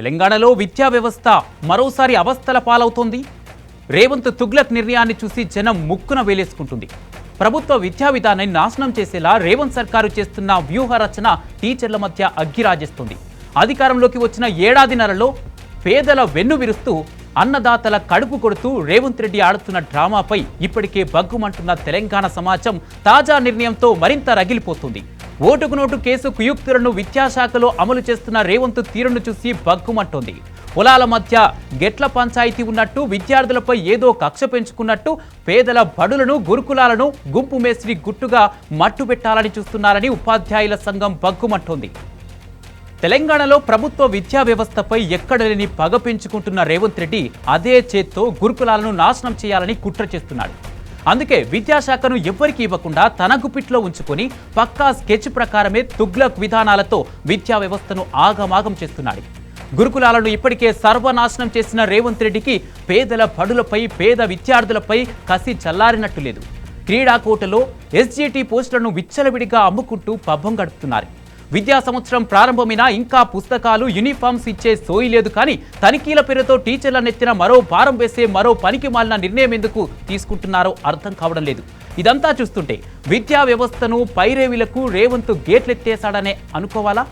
తెలంగాణలో విద్యా వ్యవస్థ మరోసారి అవస్థల పాలవుతోంది. రేవంత్ తుగ్లక్ నిర్ణయాన్ని చూసి జనం ముక్కున వేలేసుకుంటుంది. ప్రభుత్వ విద్యా విధానాన్ని నాశనం చేసేలా రేవంత్ సర్కారు చేస్తున్న వ్యూహ రచన టీచర్ల మధ్య అగ్గిరాజేస్తుంది. అధికారంలోకి వచ్చిన ఏడాదిన్నరలో పేదల వెన్ను విరుస్తూ అన్నదాతల కడుపు కొడుతూ రేవంత్ రెడ్డి ఆడుతున్న డ్రామాపై ఇప్పటికే బగ్గుమంటున్న తెలంగాణ సమాజం తాజా నిర్ణయంతో మరింత రగిలిపోతుంది. ఓటుకు నోటు కేసు కుయుక్తులను విద్యాశాఖలో అమలు చేస్తున్న రేవంత్ తీరును చూసి బగ్గుమంటోంది. పొలాల మధ్య గెట్ల పంచాయతీ ఉన్నట్టు, విద్యార్థులపై ఏదో కక్ష పెంచుకున్నట్టు పేదల బడులను, గురుకులాలను గుంపు మేస్త్రి గుట్టుగా మట్టుబెట్టాలని చూస్తున్నారని ఉపాధ్యాయుల సంఘం బగ్గుమంటోంది. తెలంగాణలో ప్రభుత్వ విద్యా వ్యవస్థపై ఎక్కడలేని పగ పెంచుకుంటున్న రేవంత్ రెడ్డి అదే చేత్తో గురుకులాలను నాశనం చేయాలని కుట్ర చేస్తున్నాడు. అందుకే విద్యాశాఖను ఎవ్వరికి ఇవ్వకుండా తన గుప్పిట్లో ఉంచుకొని పక్కా స్కెచ్ ప్రకారమే తుగ్లక్ విధానాలతో విద్యా వ్యవస్థను ఆగమాగం చేస్తున్నాడు. గురుకులాలను ఇప్పటికే సర్వనాశనం చేసిన రేవంత్ రెడ్డికి పేదల బడులపై, పేద విద్యార్థులపై కసి చల్లారినట్టు లేదు. క్రీడాకోటలో ఎస్జిటి పోస్టులను విచ్చలవిడిగా అమ్ముకుంటూ పబ్బం గడుపుతున్నారు. విద్యా సంవత్సరం ప్రారంభమైనా ఇంకా పుస్తకాలు, యూనిఫామ్స్ ఇచ్చే సోయి లేదు. కానీ తనిఖీల పేరుతో టీచర్ల నెత్తిన మరో భారం వేసే మరో పనికి మాలిన నిర్ణయం ఎందుకు తీసుకుంటున్నారో అర్థం కావడం లేదు. ఇదంతా చూస్తుంటే విద్యా వ్యవస్థను పైరేవిలకు రేవంత్ గేట్లెత్తేశాడనే అనుకోవాలా?